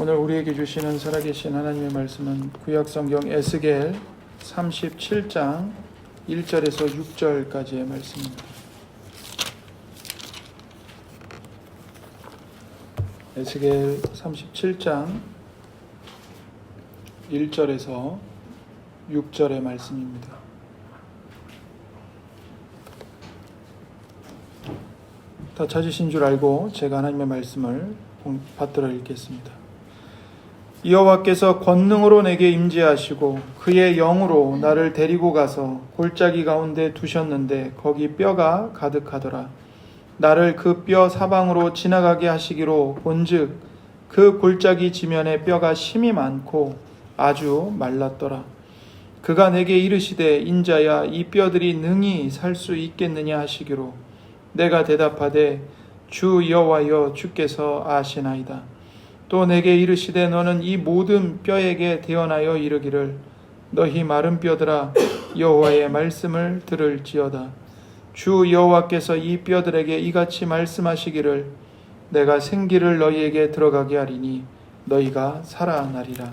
오늘 우리에게 주시는 살아계신 하나님의 말씀은 구약성경 에스겔 37장 1절에서 6절까지의 말씀입니다. 에스겔 37장 1절에서 6절의 말씀입니다. 다 찾으신 줄 알고 제가 하나님의 말씀을 받들어 읽겠습니다. 여호와께서 권능으로 내게 임재하시고 그의 영으로 나를 데리고 가서 골짜기 가운데 두셨는데 거기 뼈가 가득하더라. 나를 그 뼈 사방으로 지나가게 하시기로 본즉 그 골짜기 지면에 뼈가 심이 많고 아주 말랐더라. 그가 내게 이르시되 인자야 이 뼈들이 능히 살 수 있겠느냐 하시기로 내가 대답하되 주 여호와여 주께서 아시나이다. 또 내게 이르시되 너는 이 모든 뼈에게 대언하여 이르기를 너희 마른 뼈들아 여호와의 말씀을 들을지어다. 주 여호와께서 이 뼈들에게 이같이 말씀하시기를 내가 생기를 너희에게 들어가게 하리니 너희가 살아나리라.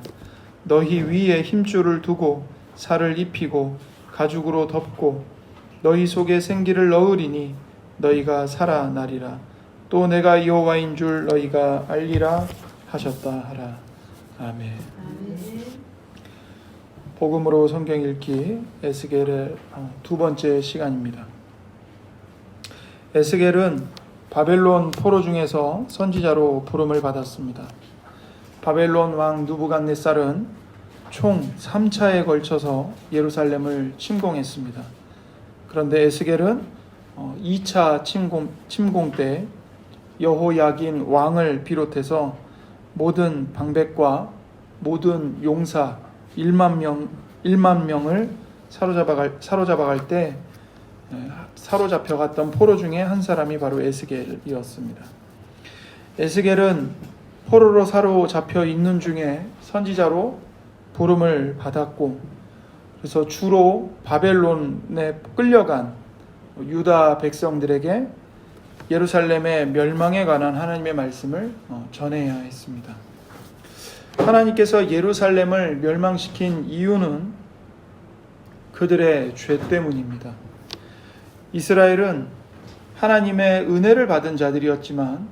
너희 위에 힘줄을 두고 살을 입히고 가죽으로 덮고 너희 속에 생기를 넣으리니 너희가 살아나리라. 또 내가 여호와인 줄 너희가 알리라 하셨다 하라. 아멘. 복음으로 성경 읽기 에스겔의 두 번째 시간입니다. 에스겔은 바벨론 포로 중에서 선지자로 부름을 받았습니다. 바벨론 왕 느부갓네살은 총 3차에 걸쳐서 예루살렘을 침공했습니다. 그런데 에스겔은 2차 침공 때 여호야긴 왕을 비롯해서 모든 방백과 모든 용사 1만 명을 사로잡아갈 때 사로잡혀갔던 포로 중에 한 사람이 바로 에스겔이었습니다. 에스겔은 포로로 사로잡혀 있는 중에 선지자로 부름을 받았고 그래서 주로 바벨론에 끌려간 유다 백성들에게 예루살렘의 멸망에 관한 하나님의 말씀을 전해야 했습니다. 하나님께서 예루살렘을 멸망시킨 이유는 그들의 죄 때문입니다. 이스라엘은 하나님의 은혜를 받은 자들이었지만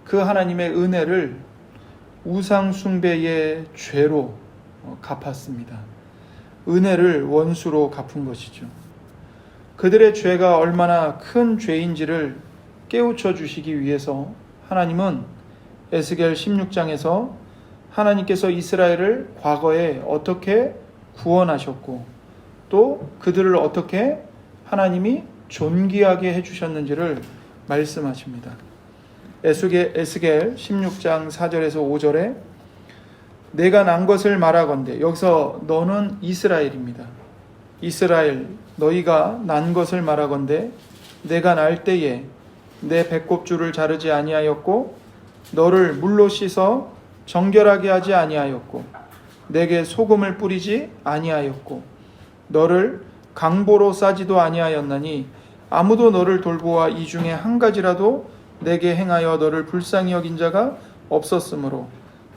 그 하나님의 은혜를 우상 숭배의 죄로 갚았습니다. 은혜를 원수로 갚은 것이죠. 그들의 죄가 얼마나 큰 죄인지를 깨우쳐 주시기 위해서 하나님은 에스겔 16장에서 하나님께서 이스라엘을 과거에 어떻게 구원하셨고 또 그들을 어떻게 하나님이 존귀하게 해주셨는지를 말씀하십니다. 에스겔 16장 4절에서 5절에 내가 난 것을 말하건대, 여기서 너는 이스라엘입니다. 이스라엘 너희가 난 것을 말하건대 내가 날 때에 내 배꼽줄을 자르지 아니하였고 너를 물로 씻어 정결하게 하지 아니하였고 내게 소금을 뿌리지 아니하였고 너를 강보로 싸지도 아니하였나니 아무도 너를 돌보아 이 중에 한 가지라도 내게 행하여 너를 불쌍히 여긴 자가 없었으므로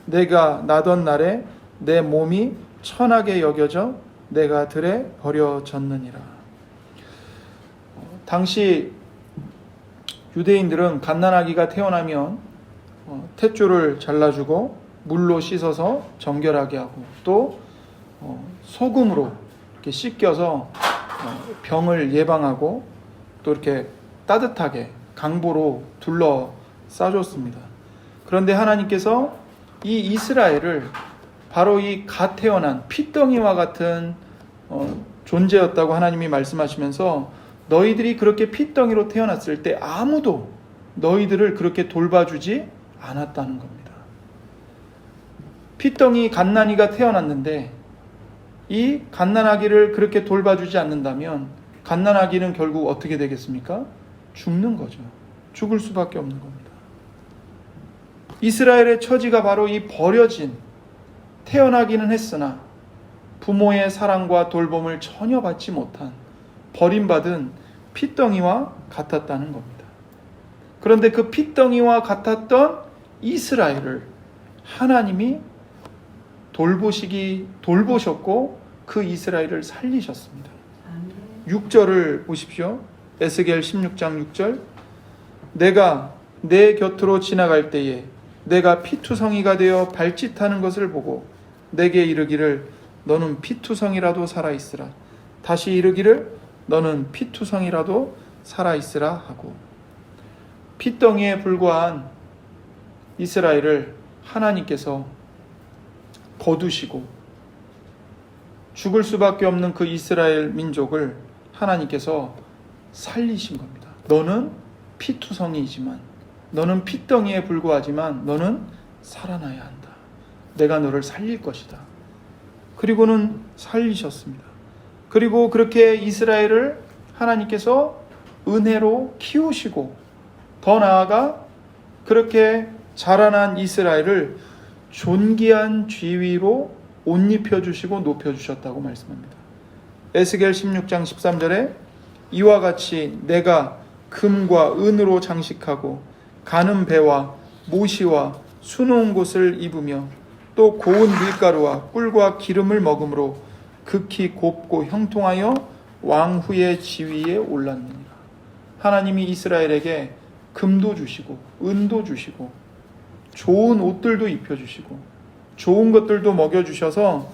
내가 나던 날에 내 몸이 천하게 여겨져 내가 들에 버려졌느니라. 당시 유대인들은 갓난아기가 태어나면 탯줄을 잘라주고 물로 씻어서 정결하게 하고 또 소금으로 이렇게 씻겨서 병을 예방하고 또 이렇게 따뜻하게 강보로 둘러 싸줬습니다. 그런데 하나님께서 이 이스라엘을 바로 이 갓 태어난 핏덩이와 같은 존재였다고 하나님이 말씀하시면서 너희들이 그렇게 핏덩이로 태어났을 때 아무도 너희들을 그렇게 돌봐주지 않았다는 겁니다. 핏덩이 갓난이가 태어났는데 이 갓난아기를 그렇게 돌봐주지 않는다면 갓난아기는 결국 어떻게 되겠습니까? 죽는 거죠. 죽을 수밖에 없는 겁니다. 이스라엘의 처지가 바로 이 버려진, 태어나기는 했으나 부모의 사랑과 돌봄을 전혀 받지 못한 버림받은 핏덩이와 같았다는 겁니다. 그런데 그 핏덩이와 같았던 이스라엘을 하나님이 돌보셨고 그 이스라엘을 살리셨습니다. 6절을 보십시오. 에스겔 16장 6절. 내가 내 곁으로 지나갈 때에 내가 피투성이가 되어 발짓하는 것을 보고 내게 이르기를 너는 피투성이라도 살아있으라. 다시 이르기를 너는 피투성이라도 살아있으라 하고, 핏덩이에 불과한 이스라엘을 하나님께서 거두시고 죽을 수밖에 없는 그 이스라엘 민족을 하나님께서 살리신 겁니다. 너는 피투성이지만, 너는 핏덩이에 불과하지만 너는 살아나야 한다. 내가 너를 살릴 것이다. 그리고는 살리셨습니다. 그리고 그렇게 이스라엘을 하나님께서 은혜로 키우시고, 더 나아가 그렇게 자라난 이스라엘을 존귀한 지위로 옷 입혀주시고 높여주셨다고 말씀합니다. 에스겔 16장 13절에 이와 같이 내가 금과 은으로 장식하고 가는 배와 모시와 수놓은 곳을 입으며 또 고운 밀가루와 꿀과 기름을 먹음으로 극히 곱고 형통하여 왕후의 지위에 올랐느니라. 하나님이 이스라엘에게 금도 주시고 은도 주시고 좋은 옷들도 입혀주시고 좋은 것들도 먹여주셔서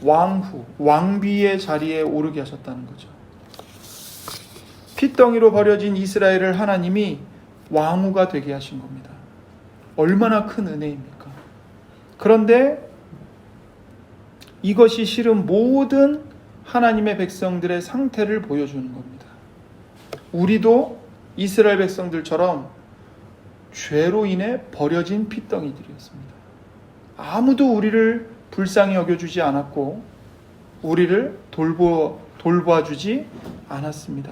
왕후, 왕비의 자리에 오르게 하셨다는 거죠. 핏덩이로 버려진 이스라엘을 하나님이 왕후가 되게 하신 겁니다. 얼마나 큰 은혜입니까? 그런데 이것이 실은 모든 하나님의 백성들의 상태를 보여주는 겁니다. 우리도 이스라엘 백성들처럼 죄로 인해 버려진 핏덩이들이었습니다. 아무도 우리를 불쌍히 여겨주지 않았고 우리를 돌봐주지 않았습니다.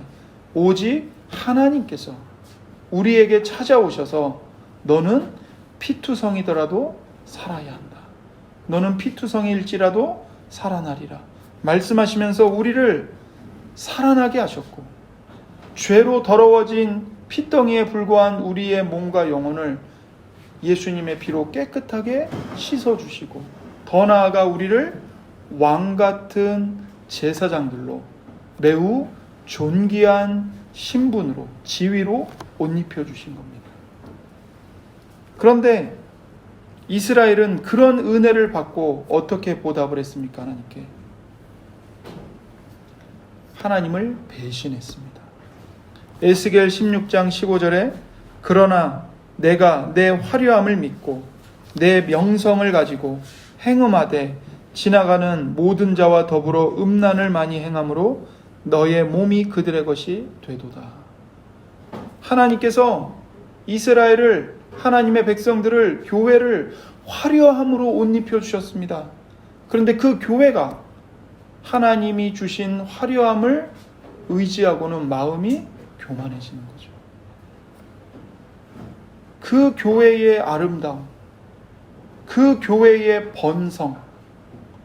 오직 하나님께서 우리에게 찾아오셔서 너는 피투성이더라도 살아야 한다. 너는 피투성일지라도 살아나리라 말씀하시면서 우리를 살아나게 하셨고, 죄로 더러워진 핏덩이에 불과한 우리의 몸과 영혼을 예수님의 피로 깨끗하게 씻어주시고, 더 나아가 우리를 왕같은 제사장들로 매우 존귀한 신분으로, 지위로 옷 입혀주신 겁니다. 그런데 이스라엘은 그런 은혜를 받고 어떻게 보답을 했습니까? 하나님께 하나님을 배신했습니다. 에스겔 16장 15절에 그러나 내가 내 화려함을 믿고 내 명성을 가지고 행음하되 지나가는 모든 자와 더불어 음란을 많이 행함으로 너의 몸이 그들의 것이 되도다. 하나님께서 이스라엘을, 하나님의 백성들을, 교회를 화려함으로 옷 입혀주셨습니다. 그런데 그 교회가 하나님이 주신 화려함을 의지하고는 마음이 교만해지는 거죠. 그 교회의 아름다움, 그 교회의 번성,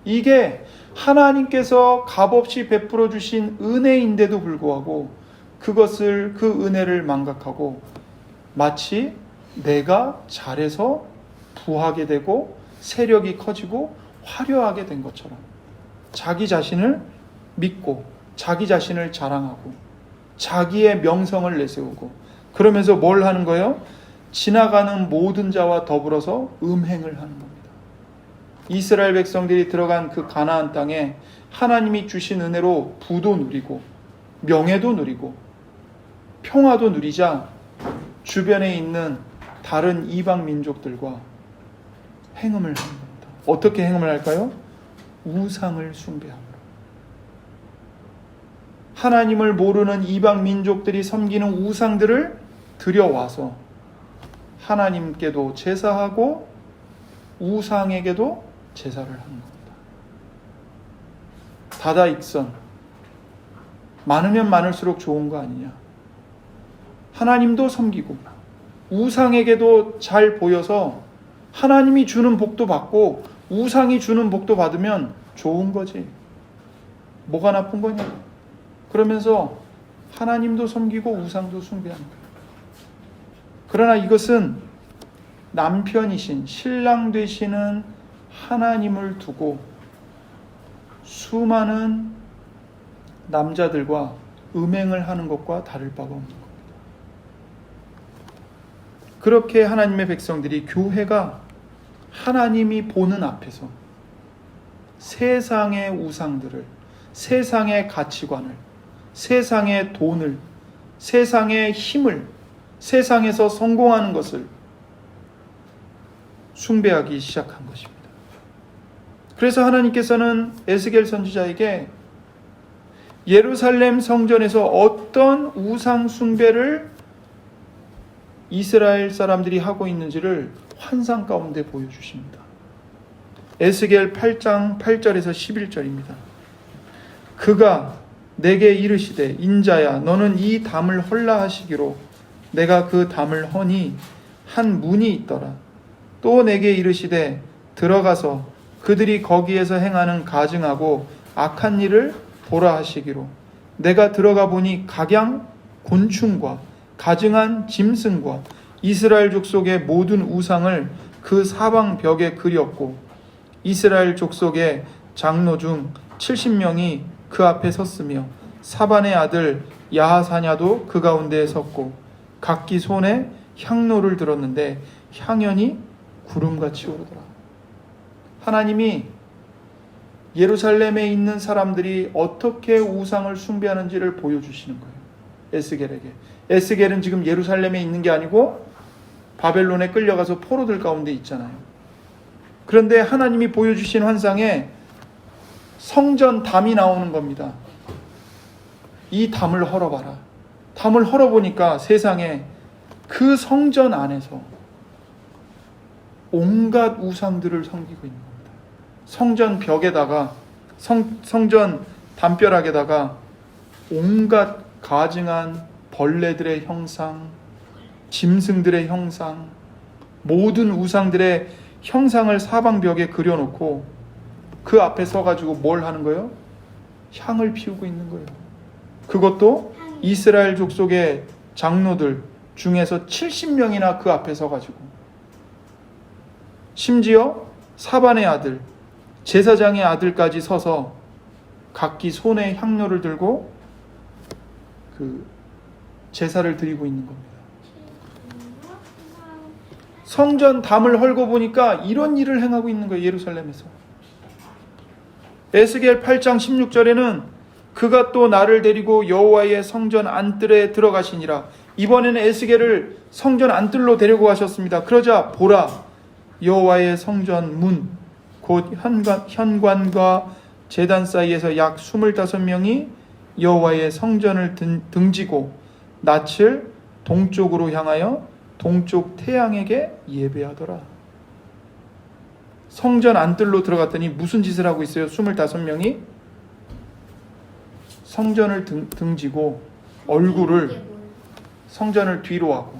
이게 하나님께서 값없이 베풀어 주신 은혜인데도 불구하고 그것을, 그 은혜를 망각하고 마치 내가 잘해서 부하게 되고 세력이 커지고 화려하게 된 것처럼 자기 자신을 믿고 자기 자신을 자랑하고 자기의 명성을 내세우고, 그러면서 뭘 하는 거예요? 지나가는 모든 자와 더불어서 음행을 하는 겁니다. 이스라엘 백성들이 들어간 그 가나안 땅에 하나님이 주신 은혜로 부도 누리고 명예도 누리고 평화도 누리자 주변에 있는 다른 이방 민족들과 행음을 하는 겁니다. 어떻게 행음을 할까요? 우상을 숭배함으로. 하나님을 모르는 이방 민족들이 섬기는 우상들을 들여와서 하나님께도 제사하고 우상에게도 제사를 하는 겁니다. 다다익선, 많으면 많을수록 좋은 거 아니냐. 하나님도 섬기고 우상에게도 잘 보여서 하나님이 주는 복도 받고 우상이 주는 복도 받으면 좋은 거지. 뭐가 나쁜 거냐. 그러면서 하나님도 섬기고 우상도 숭배하는 거예요. 그러나 이것은 남편이신 신랑 되시는 하나님을 두고 수많은 남자들과 음행을 하는 것과 다를 바가 없는 겁니다. 그렇게 하나님의 백성들이, 교회가 하나님이 보는 앞에서 세상의 우상들을, 세상의 가치관을, 세상의 돈을, 세상의 힘을, 세상에서 성공하는 것을 숭배하기 시작한 것입니다. 그래서 하나님께서는 에스겔 선지자에게 예루살렘 성전에서 어떤 우상 숭배를 이스라엘 사람들이 하고 있는지를 환상 가운데 보여주십니다. 에스겔 8장 8절에서 11절입니다. 그가 내게 이르시되 인자야 너는 이 담을 헐라 하시기로 내가 그 담을 허니 한 문이 있더라. 또 내게 이르시되 들어가서 그들이 거기에서 행하는 가증하고 악한 일을 보라 하시기로 내가 들어가 보니 각양 곤충과 가증한 짐승과 이스라엘 족속의 모든 우상을 그 사방 벽에 그렸고 이스라엘 족속의 장로 중 70명이 그 앞에 섰으며 사반의 아들 야하사냐도 그 가운데에 섰고 각기 손에 향로를 들었는데 향연이 구름같이 오르더라. 하나님이 예루살렘에 있는 사람들이 어떻게 우상을 숭배하는지를 보여주시는 거예요. 에스겔에게. 에스겔은 지금 예루살렘에 있는 게 아니고 바벨론에 끌려가서 포로들 가운데 있잖아요. 그런데 하나님이 보여주신 환상에 성전 담이 나오는 겁니다. 이 담을 헐어봐라. 담을 헐어보니까 세상에 그 성전 안에서 온갖 우상들을 섬기고 있는 겁니다. 성전 벽에다가 성전 담벼락에다가 온갖 가증한 벌레들의 형상, 짐승들의 형상, 모든 우상들의 형상을 사방벽에 그려놓고 그 앞에 서가지고 뭘 하는 거예요? 향을 피우고 있는 거예요. 그것도 이스라엘 족속의 장로들 중에서 70명이나 그 앞에 서가지고, 심지어 사반의 아들, 제사장의 아들까지 서서 각기 손에 향료를 들고 그 제사를 드리고 있는 겁니다. 성전 담을 헐고 보니까 이런 일을 행하고 있는 거예요. 예루살렘에서. 에스겔 8장 16절에는 그가 또 나를 데리고 여호와의 성전 안뜰에 들어가시니라. 이번에는 에스겔을 성전 안뜰로 데리고 가셨습니다. 그러자 보라, 여호와의 성전 문, 곧 현관과 제단 사이에서 약 25명이 여호와의 성전을 등지고 낯을 동쪽으로 향하여 동쪽 태양에게 예배하더라. 성전 안뜰로 들어갔더니 무슨 짓을 하고 있어요? 25명이 성전을 등지고 얼굴을, 성전을 뒤로 하고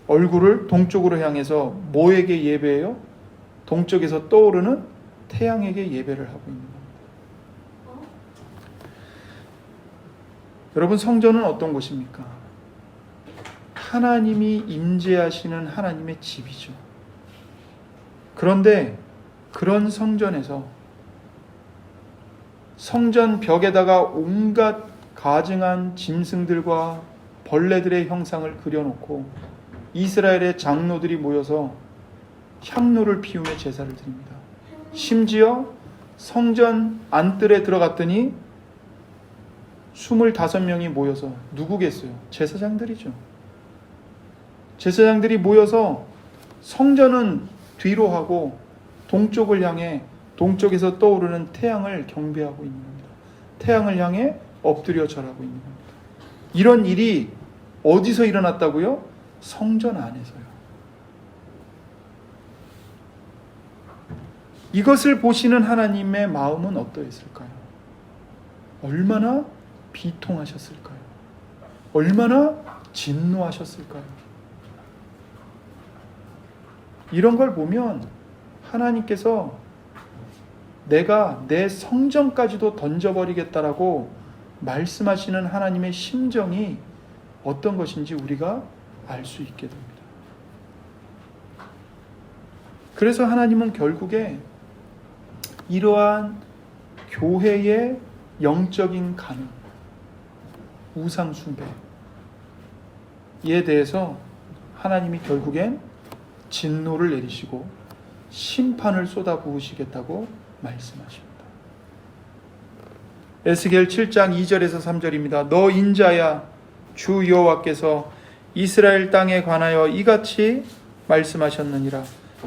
얼굴을 동쪽으로 향해서 뭐에게 예배해요? 동쪽에서 떠오르는 태양에게 예배를 하고 있는 겁니다. 여러분, 성전은 어떤 곳입니까? 하나님이 임재하시는 하나님의 집이죠. 그런데 그런 성전에서 성전 벽에다가 온갖 가증한 짐승들과 벌레들의 형상을 그려놓고 이스라엘의 장로들이 모여서 향로를 피우며 제사를 드립니다. 심지어 성전 안뜰에 들어갔더니 25명이 모여서, 누구겠어요? 제사장들이죠. 제사장들이 모여서 성전은 뒤로 하고 동쪽을 향해 동쪽에서 떠오르는 태양을 경배하고 있는 겁니다. 태양을 향해 엎드려 절하고 있는 겁니다. 이런 일이 어디서 일어났다고요? 성전 안에서요. 이것을 보시는 하나님의 마음은 어떠했을까요? 얼마나 비통하셨을까요? 얼마나 진노하셨을까요? 이런 걸 보면 하나님께서 내가 내 성전까지도 던져버리겠다라고 말씀하시는 하나님의 심정이 어떤 것인지 우리가 알 수 있게 됩니다. 그래서 하나님은 결국에 이러한 교회의 영적인 간음, 우상 숭배에 대해서 하나님이 결국엔 진노를 내리시고 심판을 쏟아부으시겠다고 말씀하십니다. 에스겔 7장 2절에서 3절입니다. 너 인자야, 주 여호와께서 이스라엘 땅에 관하여 이같이 말씀하셨느니라.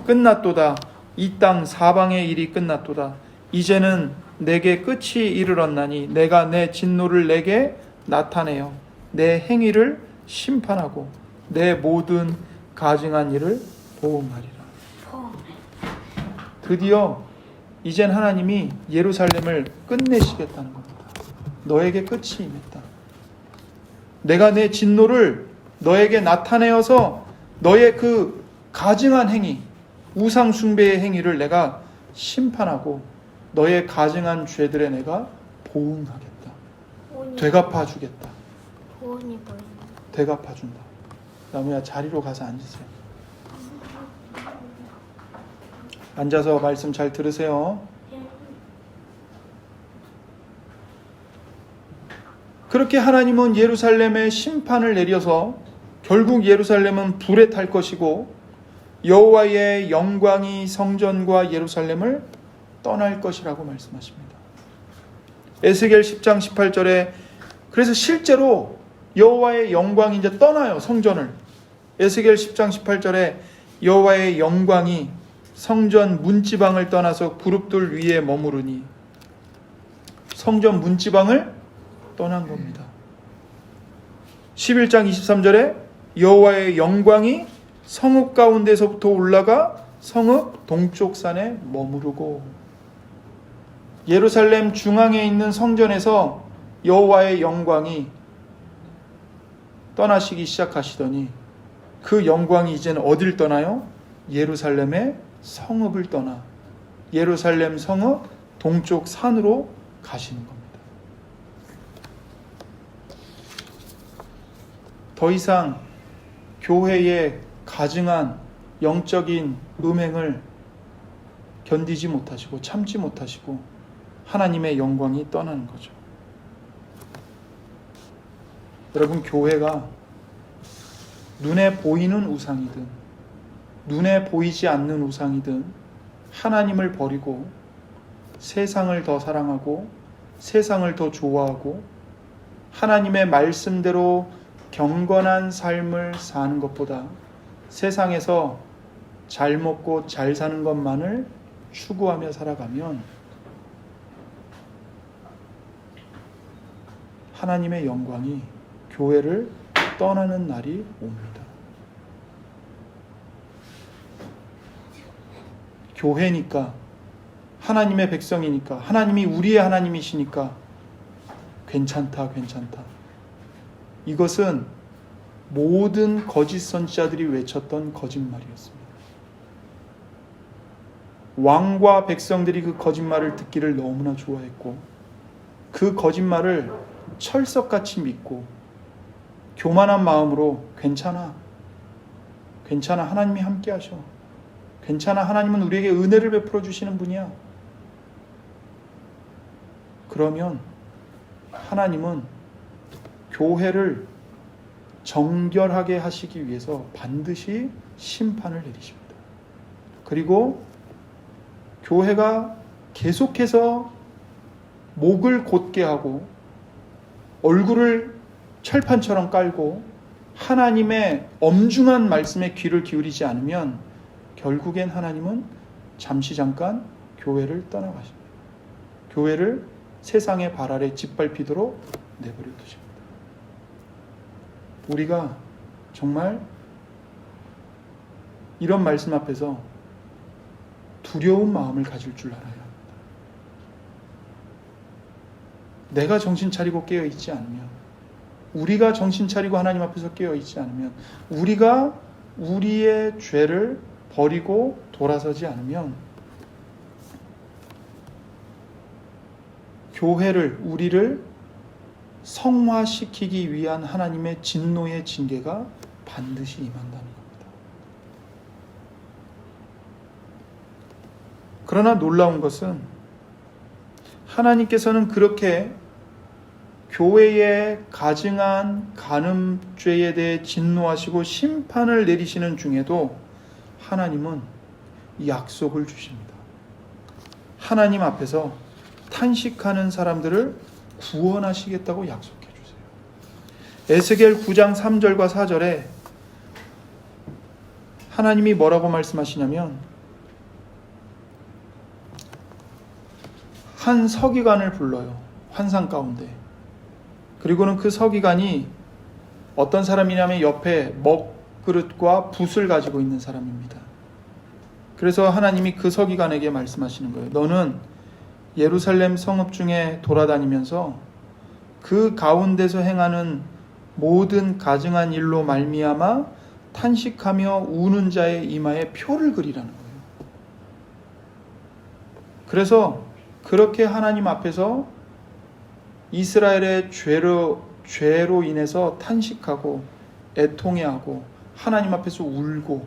끝났도다. 이 땅 사방의 일이 끝났도다. 이제는 내게 끝이 이르렀나니 내가 내 진노를 내게 나타내어 내 행위를 심판하고 내 모든 가증한 일을 보응하리라. 드디어 이젠 하나님이 예루살렘을 끝내시겠다는 겁니다. 너에게 끝이 임했다. 내가 내 진노를 너에게 나타내어서 너의 그 가증한 행위, 우상 숭배의 행위를 내가 심판하고 너의 가증한 죄들에 내가 보응하겠다. 되갚아주겠다. 보온이 뭐예요? 되갚아준다. 나무야, 자리로 가서 앉으세요. 앉아서 말씀 잘 들으세요. 그렇게 하나님은 예루살렘에 심판을 내려서 결국 예루살렘은 불에 탈 것이고 여호와의 영광이 성전과 예루살렘을 떠날 것이라고 말씀하십니다. 에스겔 10장 18절에 그래서 실제로 여호와의 영광이 이제 떠나요, 성전을. 에스겔 10장 18절에 여호와의 영광이 성전 문지방을 떠나서 그룹들 위에 머무르니, 성전 문지방을 떠난 겁니다. 11장 23절에 여호와의 영광이 성읍 가운데서부터 올라가 성읍 동쪽 산에 머무르고, 예루살렘 중앙에 있는 성전에서 여호와의 영광이 떠나시기 시작하시더니 그 영광이 이제는 어딜 떠나요? 예루살렘의 성읍을 떠나 예루살렘 성읍 동쪽 산으로 가시는 겁니다. 더 이상 교회의 가증한 영적인 음행을 견디지 못하시고 참지 못하시고 하나님의 영광이 떠나는 거죠. 여러분, 교회가 눈에 보이는 우상이든 눈에 보이지 않는 우상이든 하나님을 버리고 세상을 더 사랑하고 세상을 더 좋아하고 하나님의 말씀대로 경건한 삶을 사는 것보다 세상에서 잘 먹고 잘 사는 것만을 추구하며 살아가면 하나님의 영광이 교회를 떠나는 날이 옵니다. 교회니까, 하나님의 백성이니까, 하나님이 우리의 하나님이시니까 괜찮다. 이것은 모든 거짓 선지자들이 외쳤던 거짓말이었습니다. 왕과 백성들이 그 거짓말을 듣기를 너무나 좋아했고 그 거짓말을 철석같이 믿고 교만한 마음으로 괜찮아, 하나님이 함께 하셔, 괜찮아, 하나님은 우리에게 은혜를 베풀어 주시는 분이야. 그러면 하나님은 교회를 정결하게 하시기 위해서 반드시 심판을 내리십니다. 그리고 교회가 계속해서 목을 곧게 하고 얼굴을 철판처럼 깔고 하나님의 엄중한 말씀에 귀를 기울이지 않으면 결국엔 하나님은 잠시 잠깐 교회를 떠나가십니다. 교회를 세상의 발 아래 짓밟히도록 내버려 두십니다. 우리가 정말 이런 말씀 앞에서 두려운 마음을 가질 줄 알아야 합니다. 내가 정신 차리고 깨어 있지 않으면, 우리가 정신 차리고 하나님 앞에서 깨어 있지 않으면, 우리가 우리의 죄를 버리고 돌아서지 않으면 교회를, 우리를 성화시키기 위한 하나님의 진노의 징계가 반드시 임한다는 겁니다. 그러나 놀라운 것은 하나님께서는 그렇게 교회에 가증한 간음죄에 대해 진노하시고 심판을 내리시는 중에도 하나님은 약속을 주십니다. 하나님 앞에서 탄식하는 사람들을 구원하시겠다고 약속해 주세요. 에스겔 9장 3절과 4절에 하나님이 뭐라고 말씀하시냐면 한 서기관을 불러요. 환상 가운데. 그리고는 그 서기관이 어떤 사람이냐면 옆에 먹그릇과 붓을 가지고 있는 사람입니다. 그래서 하나님이 그 서기관에게 말씀하시는 거예요. 너는 예루살렘 성읍 중에 돌아다니면서 그 가운데서 행하는 모든 가증한 일로 말미암아 탄식하며 우는 자의 이마에 표를 그리라는 거예요. 그래서 그렇게 하나님 앞에서 이스라엘의 죄로 인해서 탄식하고 애통해하고 하나님 앞에서 울고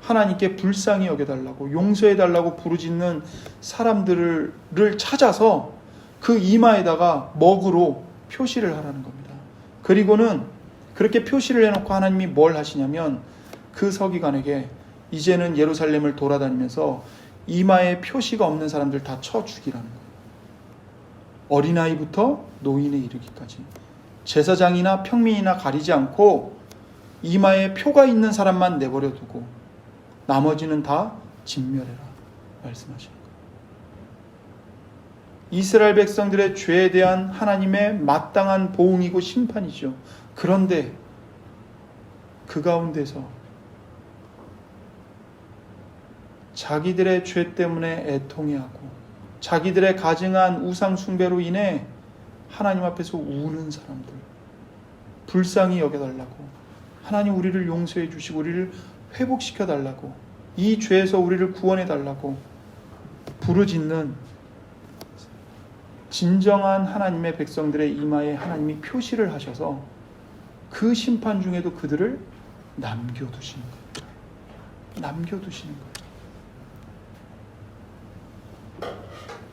하나님께 불쌍히 여겨달라고 용서해달라고 부르짖는 사람들을 찾아서 그 이마에다가 먹으로 표시를 하라는 겁니다. 그리고는 그렇게 표시를 해놓고 하나님이 뭘 하시냐면 그 서기관에게 이제는 예루살렘을 돌아다니면서 이마에 표시가 없는 사람들 다 쳐 죽이라는 거예요. 어린아이부터 노인에 이르기까지 제사장이나 평민이나 가리지 않고 이마에 표가 있는 사람만 내버려 두고 나머지는 다 진멸해라 말씀하시는 거예요. 이스라엘 백성들의 죄에 대한 하나님의 마땅한 보응이고 심판이죠. 그런데 그 가운데서 자기들의 죄 때문에 애통해하고 자기들의 가증한 우상 숭배로 인해 하나님 앞에서 우는 사람들, 불쌍히 여겨달라고, 하나님 우리를 용서해 주시고 우리를 회복시켜 달라고, 이 죄에서 우리를 구원해 달라고 부르짖는 진정한 하나님의 백성들의 이마에 하나님이 표시를 하셔서 그 심판 중에도 그들을 남겨두시는 거예요. 남겨두시는 거예요.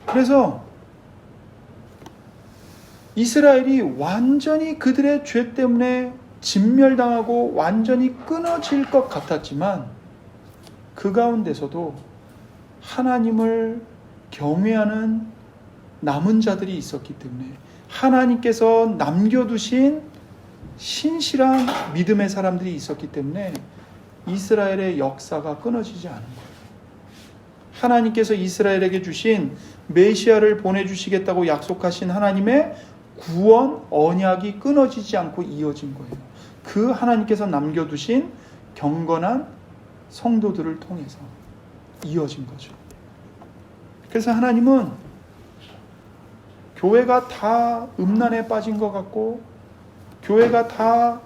그래서 이스라엘이 완전히 그들의 죄 때문에 진멸당하고 완전히 끊어질 것 같았지만 그 가운데서도 하나님을 경외하는 남은 자들이 있었기 때문에 하나님께서 남겨두신 신실한 믿음의 사람들이 있었기 때문에 이스라엘의 역사가 끊어지지 않은 거예요. 하나님께서 이스라엘에게 주신 메시아를 보내주시겠다고 약속하신 하나님의 구원 언약이 끊어지지 않고 이어진 거예요. 그 하나님께서 남겨두신 경건한 성도들을 통해서 이어진 거죠. 그래서 하나님은 교회가 다 음란에 빠진 것 같고 교회가 다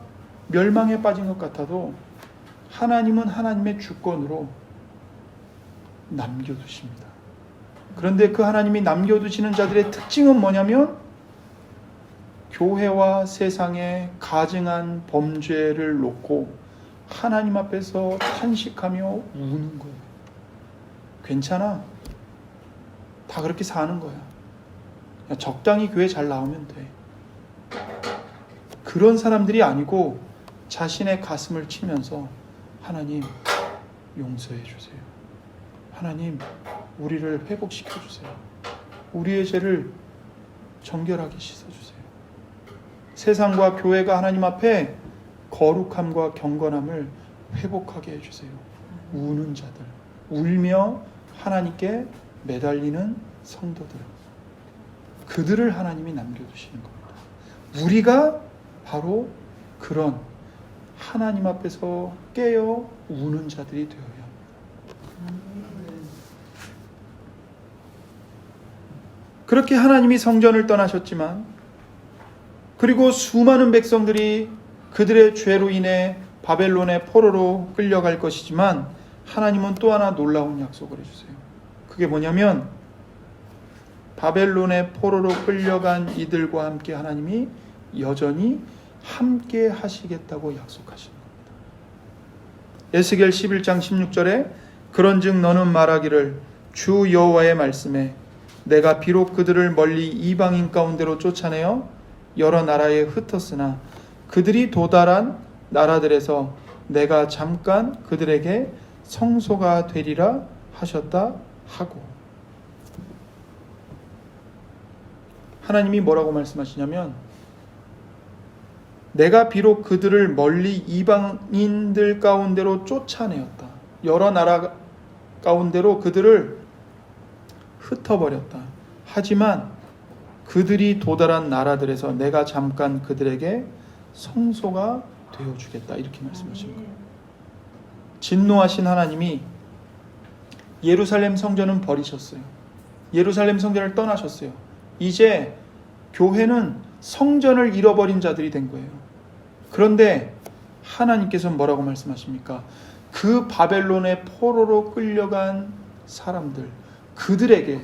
멸망에 빠진 것 같아도 하나님은 하나님의 주권으로 남겨두십니다. 그런데 그 하나님이 남겨두시는 자들의 특징은 뭐냐면 교회와 세상의 가증한 범죄를 놓고 하나님 앞에서 탄식하며 우는 거예요. 괜찮아. 다 그렇게 사는 거야. 그냥 적당히 교회 잘 나오면 돼. 그런 사람들이 아니고 자신의 가슴을 치면서 하나님 용서해 주세요. 하나님 우리를 회복시켜 주세요. 우리의 죄를 정결하게 씻어주세요. 세상과 교회가 하나님 앞에 거룩함과 경건함을 회복하게 해주세요. 우는 자들, 울며 하나님께 매달리는 성도들, 그들을 하나님이 남겨두시는 겁니다. 우리가 바로 그런 하나님 앞에서 깨어 우는 자들이 되어야 합니다. 그렇게 하나님이 성전을 떠나셨지만 그리고 수많은 백성들이 그들의 죄로 인해 바벨론의 포로로 끌려갈 것이지만 하나님은 또 하나 놀라운 약속을 해주세요. 그게 뭐냐면 바벨론의 포로로 끌려간 이들과 함께 하나님이 여전히 함께 하시겠다고 약속하시는 겁니다. 에스겔 11장 16절에 그런즉 너는 말하기를 주 여호와의 말씀에 내가 비록 그들을 멀리 이방인 가운데로 쫓아내어 여러 나라에 흩었으나 그들이 도달한 나라들에서 내가 잠깐 그들에게 성소가 되리라 하셨다 하고, 하나님이 뭐라고 말씀하시냐면, 내가 비록 그들을 멀리 이방인들 가운데로 쫓아내었다, 여러 나라 가운데로 그들을 흩어버렸다. 하지만 그들이 도달한 나라들에서 내가 잠깐 그들에게 성소가 되어주겠다, 이렇게 말씀하신 거예요. 진노하신 하나님이 예루살렘 성전은 버리셨어요. 예루살렘 성전을 떠나셨어요. 이제 교회는 성전을 잃어버린 자들이 된 거예요. 그런데 하나님께서 뭐라고 말씀하십니까? 그 바벨론의 포로로 끌려간 사람들, 그들에게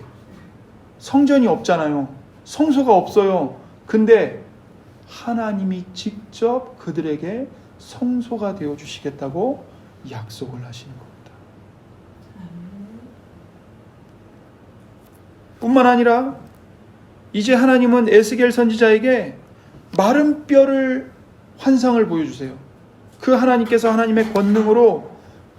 성전이 없잖아요. 성소가 없어요. 근데 하나님이 직접 그들에게 성소가 되어 주시겠다고 약속을 하시는 겁니다. 뿐만 아니라 이제 하나님은 에스겔 선지자에게 마른 뼈를 환상을 보여주세요. 그 하나님께서 하나님의 권능으로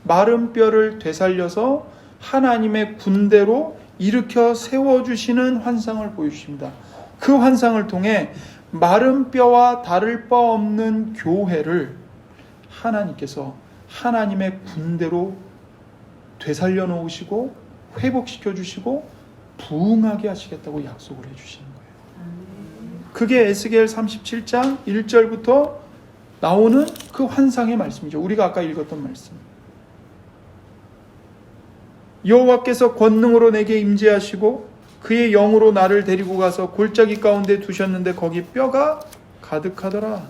마른 뼈를 되살려서 하나님의 군대로 일으켜 세워주시는 환상을 보여주십니다. 그 환상을 통해 마른 뼈와 다를 바 없는 교회를 하나님께서 하나님의 군대로 되살려 놓으시고 회복시켜 주시고 부흥하게 하시겠다고 약속을 해주시는 거예요. 그게 에스겔 37장 1절부터 나오는 그 환상의 말씀이죠. 우리가 아까 읽었던 말씀. 여호와께서 권능으로 내게 임재하시고 그의 영으로 나를 데리고 가서 골짜기 가운데 두셨는데 거기 뼈가 가득하더라.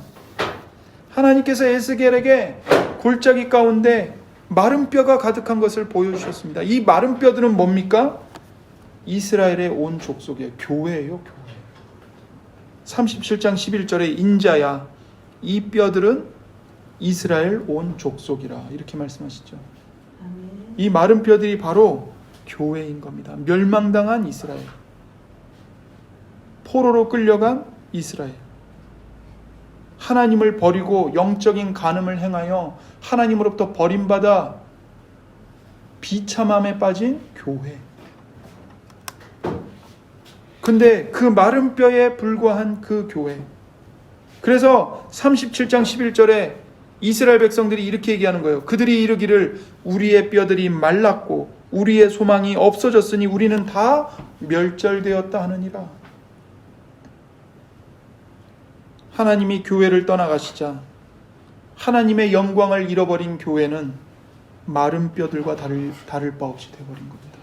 하나님께서 에스겔에게 골짜기 가운데 마른 뼈가 가득한 것을 보여주셨습니다. 이 마른 뼈들은 뭡니까? 이스라엘의 온 족속이에요. 교회예요, 교회. 37장 11절에 인자야 이 뼈들은 이스라엘 온 족속이라, 이렇게 말씀하시죠. 이 마른 뼈들이 바로 교회인 겁니다. 멸망당한 이스라엘, 포로로 끌려간 이스라엘, 하나님을 버리고 영적인 간음을 행하여 하나님으로부터 버림받아 비참함에 빠진 교회. 근데 그 마른 뼈에 불과한 그 교회. 그래서 37장 11절에 이스라엘 백성들이 이렇게 얘기하는 거예요. 그들이 이르기를 우리의 뼈들이 말랐고 우리의 소망이 없어졌으니 우리는 다 멸절되었다 하느니라. 하나님이 교회를 떠나가시자 하나님의 영광을 잃어버린 교회는 마른 뼈들과 다를 바 없이 되어버린 겁니다.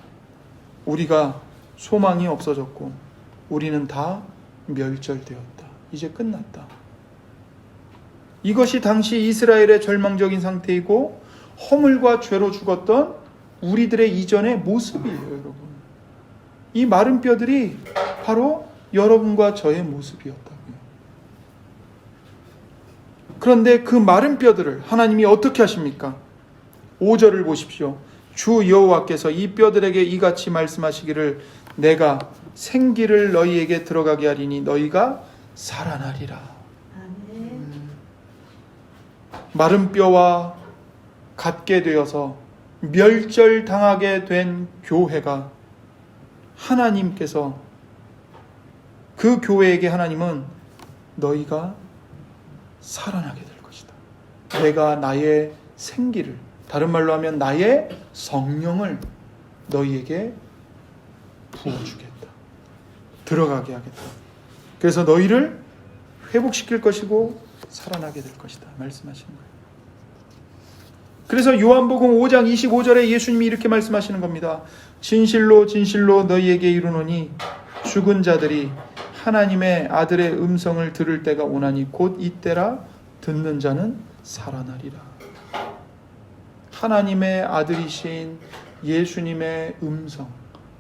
우리가 소망이 없어졌고 우리는 다 멸절되었다. 이제 끝났다. 이것이 당시 이스라엘의 절망적인 상태이고 허물과 죄로 죽었던 우리들의 이전의 모습이에요, 여러분. 이 마른 뼈들이 바로 여러분과 저의 모습이었다고요. 그런데 그 마른 뼈들을 하나님이 어떻게 하십니까? 5절을 보십시오. 주 여호와께서 이 뼈들에게 이같이 말씀하시기를 내가 생기를 너희에게 들어가게 하리니 너희가 살아나리라. 마른 뼈와 같게 되어서 멸절당하게 된 교회가 하나님께서 그 교회에게 하나님은 너희가 살아나게 될 것이다. 내가 나의 생기를, 다른 말로 하면 나의 성령을 너희에게 부어주겠다. 들어가게 하겠다. 그래서 너희를 회복시킬 것이고 살아나게 될 것이다 말씀하시는 거예요. 그래서 요한복음 5장 25절에 예수님이 이렇게 말씀하시는 겁니다. 진실로 진실로 너희에게 이르노니 죽은 자들이 하나님의 아들의 음성을 들을 때가 오나니 곧 이때라. 듣는 자는 살아나리라. 하나님의 아들이신 예수님의 음성,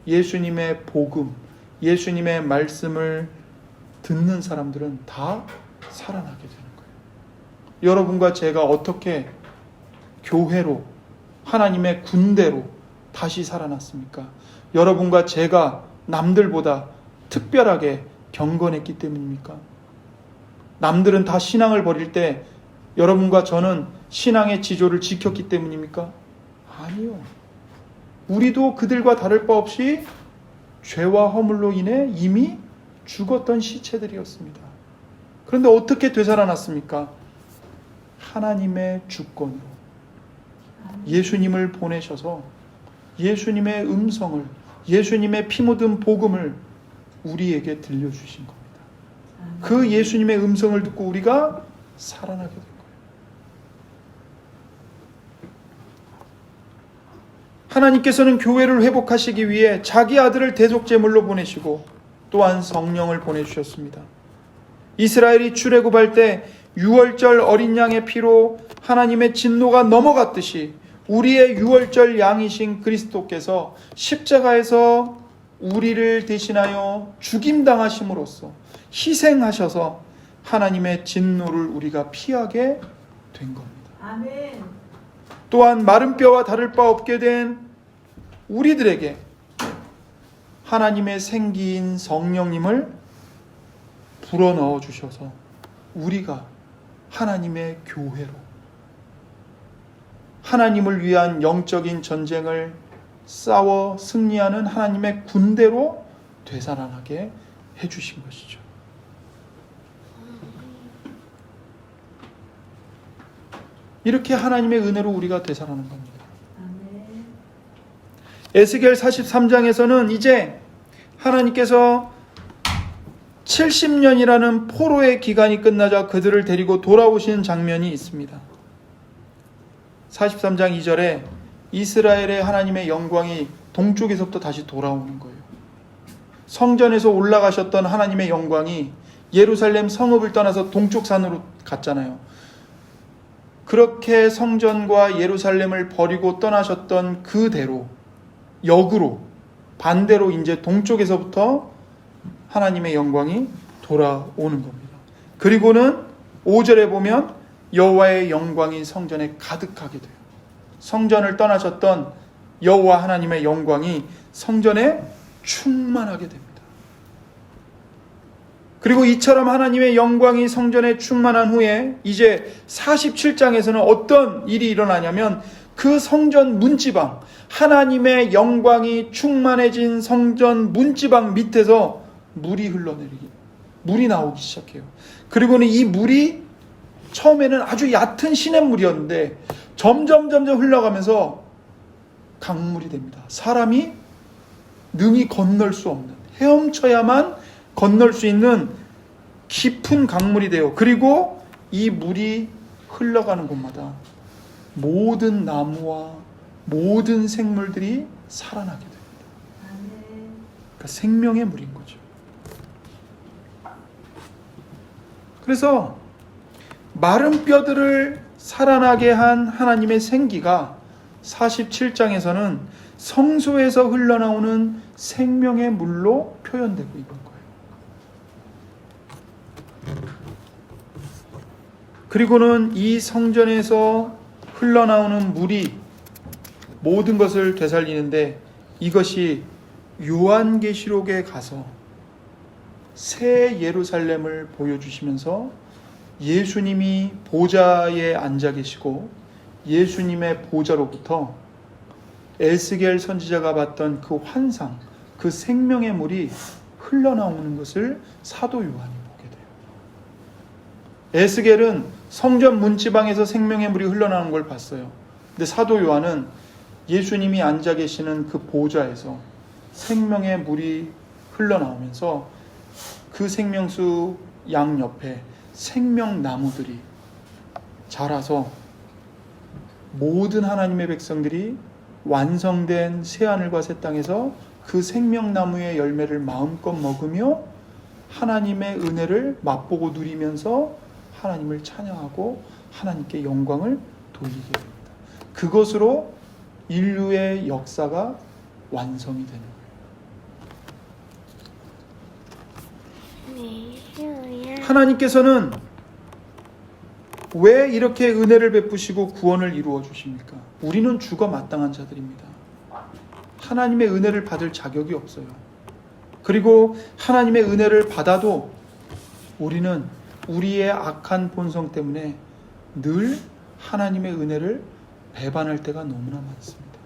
예수님의 복음, 예수님의 말씀을 듣는 사람들은 다 살아나게 되는 거예요. 여러분과 제가 어떻게 교회로, 하나님의 군대로 다시 살아났습니까? 여러분과 제가 남들보다 특별하게 경건했기 때문입니까? 남들은 다 신앙을 버릴 때 여러분과 저는 신앙의 지조를 지켰기 때문입니까? 아니요. 우리도 그들과 다를 바 없이 죄와 허물로 인해 이미 죽었던 시체들이었습니다. 그런데 어떻게 되살아났습니까? 하나님의 주권으로 예수님을 보내셔서 예수님의 음성을, 예수님의 피 묻은 복음을 우리에게 들려주신 겁니다. 그 예수님의 음성을 듣고 우리가 살아나게 된 거예요. 하나님께서는 교회를 회복하시기 위해 자기 아들을 대속제물로 보내시고 또한 성령을 보내주셨습니다. 이스라엘이 출애굽할 때 유월절 어린 양의 피로 하나님의 진노가 넘어갔듯이 우리의 유월절 양이신 그리스도께서 십자가에서 우리를 대신하여 죽임당하심으로써 희생하셔서 하나님의 진노를 우리가 피하게 된 겁니다. 아멘. 또한 마른 뼈와 다를 바 없게 된 우리들에게 하나님의 생기인 성령님을 불어넣어 주셔서 우리가 하나님의 교회로 하나님을 위한 영적인 전쟁을 싸워 승리하는 하나님의 군대로 되살아나게 해주신 것이죠. 이렇게 하나님의 은혜로 우리가 되살아나는 겁니다. 에스겔 43장에서는 이제 하나님께서 70년이라는 포로의 기간이 끝나자 그들을 데리고 돌아오시는 장면이 있습니다. 43장 2절에 이스라엘의 하나님의 영광이 동쪽에서부터 다시 돌아오는 거예요. 성전에서 올라가셨던 하나님의 영광이 예루살렘 성읍을 떠나서 동쪽 산으로 갔잖아요. 그렇게 성전과 예루살렘을 버리고 떠나셨던 그대로 역으로 반대로 이제 동쪽에서부터 하나님의 영광이 돌아오는 겁니다. 그리고는 5절에 보면 여호와의 영광이 성전에 가득하게 돼요. 성전을 떠나셨던 여호와 하나님의 영광이 성전에 충만하게 됩니다. 그리고 이처럼 하나님의 영광이 성전에 충만한 후에 이제 47장에서는 어떤 일이 일어나냐면 그 성전 문지방, 하나님의 영광이 충만해진 성전 문지방 밑에서 물이 나오기 시작해요. 그리고는 이 물이 처음에는 아주 얕은 시냇물이었는데 점점 흘러가면서 강물이 됩니다. 사람이 능히 건널 수 없는, 헤엄쳐야만 건널 수 있는 깊은 강물이 돼요. 그리고 이 물이 흘러가는 곳마다 모든 나무와 모든 생물들이 살아나게 됩니다. 그러니까 생명의 물인 거죠. 그래서 마른 뼈들을 살아나게 한 하나님의 생기가 47장에서는 성소에서 흘러나오는 생명의 물로 표현되고 있는 거예요. 그리고는 이 성전에서 흘러나오는 물이 모든 것을 되살리는데 이것이 요한계시록에 가서 새 예루살렘을 보여주시면서 예수님이 보좌에 앉아 계시고 예수님의 보좌로부터 에스겔 선지자가 봤던 그 환상, 그 생명의 물이 흘러나오는 것을 사도 요한이 보게 돼요. 에스겔은 성전 문지방에서 생명의 물이 흘러나오는 걸 봤어요. 근데 사도 요한은 예수님이 앉아 계시는 그 보좌에서 생명의 물이 흘러나오면서 그 생명수 양옆에 생명나무들이 자라서 모든 하나님의 백성들이 완성된 새하늘과 새 땅에서 그 생명나무의 열매를 마음껏 먹으며 하나님의 은혜를 맛보고 누리면서 하나님을 찬양하고 하나님께 영광을 돌리게 됩니다. 그것으로 인류의 역사가 완성이 되는 거예요. 하나님께서는 왜 이렇게 은혜를 베푸시고 구원을 이루어 주십니까? 우리는 죽어 마땅한 자들입니다. 하나님의 은혜를 받을 자격이 없어요. 그리고 하나님의 은혜를 받아도 우리는 우리의 악한 본성 때문에 늘 하나님의 은혜를 배반할 때가 너무나 많습니다.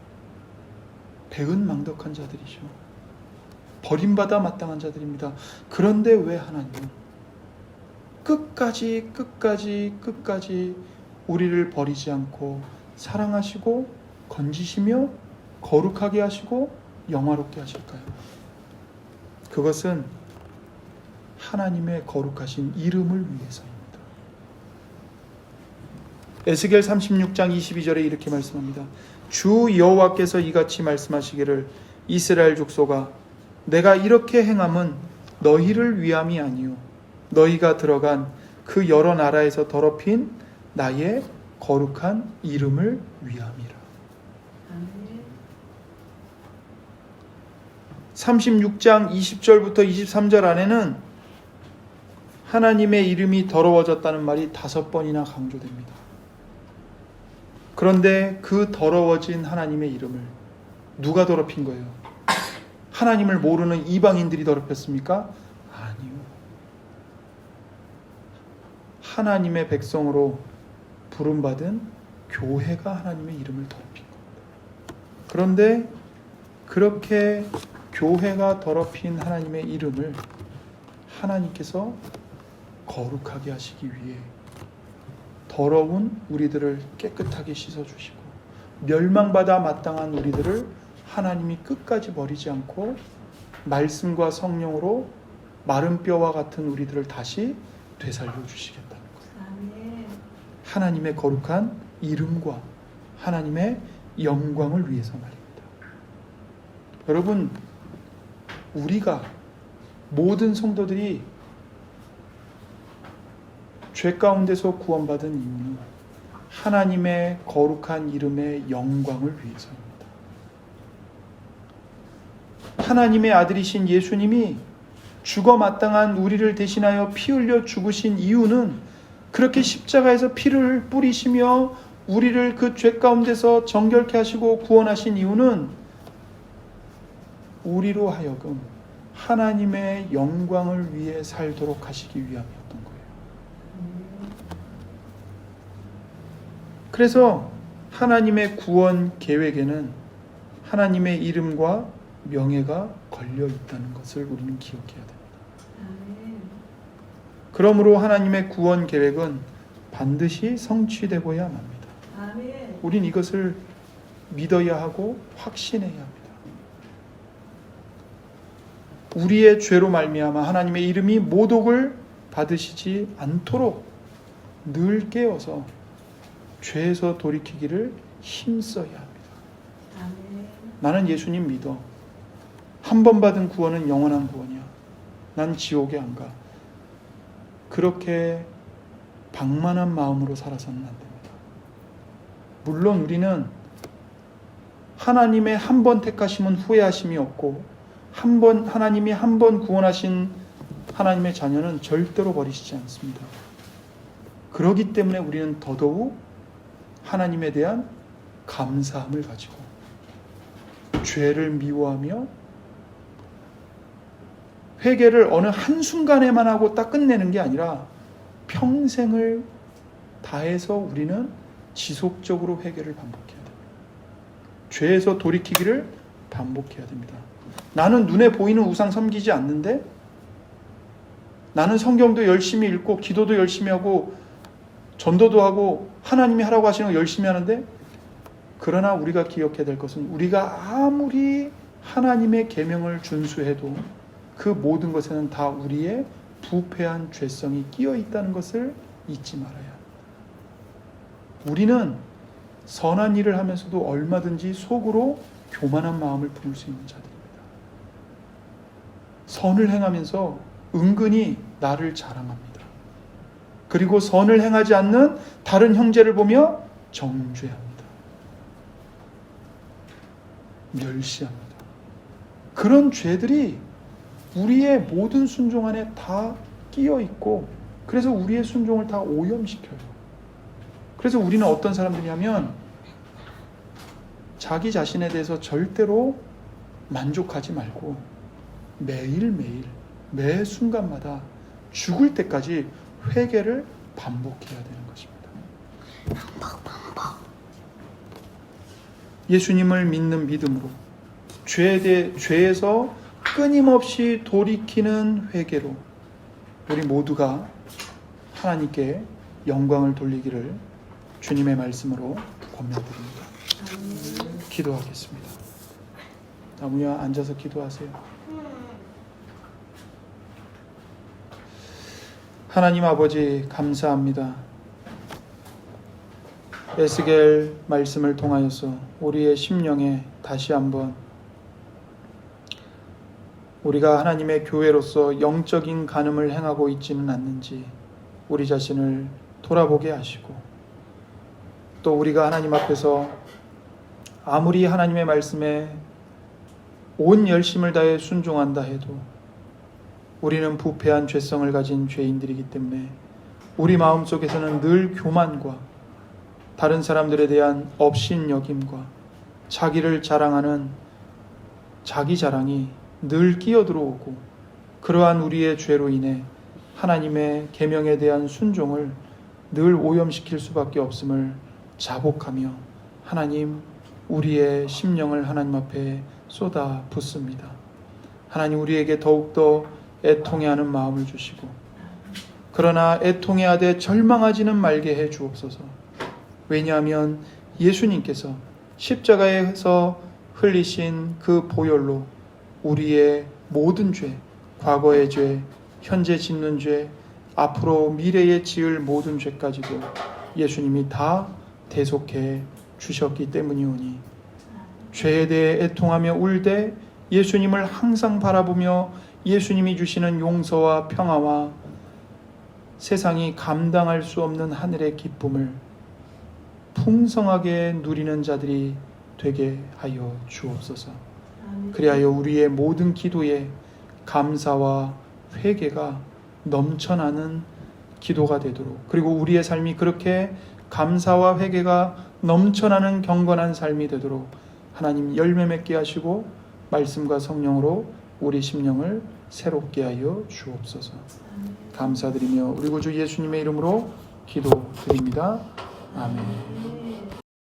배은망덕한 자들이죠. 버림받아 마땅한 자들입니다. 그런데 왜 하나님은 끝까지 우리를 버리지 않고 사랑하시고 건지시며 거룩하게 하시고 영화롭게 하실까요? 그것은 하나님의 거룩하신 이름을 위해서입니다. 에스겔 36장 22절에 이렇게 말씀합니다. 주 여호와께서 이같이 말씀하시기를 이스라엘 족속아 내가 이렇게 행함은 너희를 위함이 아니요 너희가 들어간 그 여러 나라에서 더럽힌 나의 거룩한 이름을 위함이라. 36장 20절부터 23절 안에는 하나님의 이름이 더러워졌다는 말이 5번이나 강조됩니다. 그런데 그 더러워진 하나님의 이름을 누가 더럽힌 거예요? 하나님을 모르는 이방인들이 더럽혔습니까? 아니요. 하나님의 백성으로 부름받은 교회가 하나님의 이름을 더럽힌 겁니다. 그런데 그렇게 교회가 더럽힌 하나님의 이름을 하나님께서 거룩하게 하시기 위해 더러운 우리들을 깨끗하게 씻어주시고 멸망받아 마땅한 우리들을 하나님이 끝까지 버리지 않고 말씀과 성령으로 마른 뼈와 같은 우리들을 다시 되살려 주시겠다는 거예요. 하나님의 거룩한 이름과 하나님의 영광을 위해서 말입니다. 여러분, 우리가 모든 성도들이 죄 가운데서 구원받은 이유는 하나님의 거룩한 이름의 영광을 위해서입니다. 하나님의 아들이신 예수님이 죽어 마땅한 우리를 대신하여 피 흘려 죽으신 이유는 그렇게 십자가에서 피를 뿌리시며 우리를 그 죄 가운데서 정결케 하시고 구원하신 이유는 우리로 하여금 하나님의 영광을 위해 살도록 하시기 위함이었던 거예요. 그래서 하나님의 구원 계획에는 하나님의 이름과 명예가 걸려 있다는 것을 우리는 기억해야 됩니다. 그러므로 하나님의 구원 계획은 반드시 성취되고야 합니다. 우린 이것을 믿어야 하고 확신해야 합니다. 우리의 죄로 말미암아 하나님의 이름이 모독을 받으시지 않도록 늘 깨어서 죄에서 돌이키기를 힘써야 합니다. 나는 예수님 믿어. 한 번 받은 구원은 영원한 구원이야. 난 지옥에 안 가. 그렇게 방만한 마음으로 살아서는 안 됩니다. 물론 우리는 하나님의 한 번 택하심은 후회하심이 없고 하나님이 한 번 구원하신 하나님의 자녀는 절대로 버리시지 않습니다. 그렇기 때문에 우리는 더더욱 하나님에 대한 감사함을 가지고 죄를 미워하며 회개를 어느 한순간에만 하고 딱 끝내는 게 아니라 평생을 다해서 우리는 지속적으로 회개를 반복해야 됩니다. 죄에서 돌이키기를 반복해야 됩니다. 나는 눈에 보이는 우상 섬기지 않는데, 나는 성경도 열심히 읽고 기도도 열심히 하고 전도도 하고 하나님이 하라고 하시는 거 열심히 하는데, 그러나 우리가 기억해야 될 것은 우리가 아무리 하나님의 계명을 준수해도 그 모든 것에는 다 우리의 부패한 죄성이 끼어 있다는 것을 잊지 말아야 합니다. 우리는 선한 일을 하면서도 얼마든지 속으로 교만한 마음을 품을 수 있는 자들입니다. 선을 행하면서 은근히 나를 자랑합니다. 그리고 선을 행하지 않는 다른 형제를 보며 정죄합니다. 멸시합니다. 그런 죄들이 우리의 모든 순종 안에 다 끼어 있고, 그래서 우리의 순종을 다 오염시켜요. 그래서 우리는 어떤 사람들이냐면 자기 자신에 대해서 절대로 만족하지 말고 매일매일 매 순간마다 죽을 때까지 회개를 반복해야 되는 것입니다. 예수님을 믿는 믿음으로 죄에서 끊임없이 돌이키는 회개로 우리 모두가 하나님께 영광을 돌리기를 주님의 말씀으로 권면드립니다. 기도하겠습니다. 나무야 앉아서 기도하세요. 하나님 아버지 감사합니다. 에스겔 말씀을 통하여서 우리의 심령에 다시 한번 우리가 하나님의 교회로서 영적인 간음을 행하고 있지는 않는지 우리 자신을 돌아보게 하시고, 또 우리가 하나님 앞에서 아무리 하나님의 말씀에 온 열심을 다해 순종한다 해도 우리는 부패한 죄성을 가진 죄인들이기 때문에 우리 마음속에서는 늘 교만과 다른 사람들에 대한 업신여김과 자기를 자랑하는 자기 자랑이 늘 끼어들어오고, 그러한 우리의 죄로 인해 하나님의 계명에 대한 순종을 늘 오염시킬 수밖에 없음을 자복하며 하나님, 우리의 심령을 하나님 앞에 쏟아 붓습니다. 하나님, 우리에게 더욱더 애통해하는 마음을 주시고, 그러나 애통해하되 절망하지는 말게 해 주옵소서. 왜냐하면 예수님께서 십자가에서 흘리신 그 보혈로 우리의 모든 죄, 과거의 죄, 현재 짓는 죄, 앞으로 미래에 지을 모든 죄까지도 예수님이 다 대속해 주셨기 때문이오니, 죄에 대해 애통하며 울되 예수님을 항상 바라보며 예수님이 주시는 용서와 평화와 세상이 감당할 수 없는 하늘의 기쁨을 풍성하게 누리는 자들이 되게 하여 주옵소서. 그리하여 우리의 모든 기도에 감사와 회개가 넘쳐나는 기도가 되도록, 그리고 우리의 삶이 그렇게 감사와 회개가 넘쳐나는 경건한 삶이 되도록 하나님 열매 맺게 하시고 말씀과 성령으로 우리 심령을 새롭게 하여 주옵소서. 감사드리며 우리 구주 예수님의 이름으로 기도드립니다. 아멘.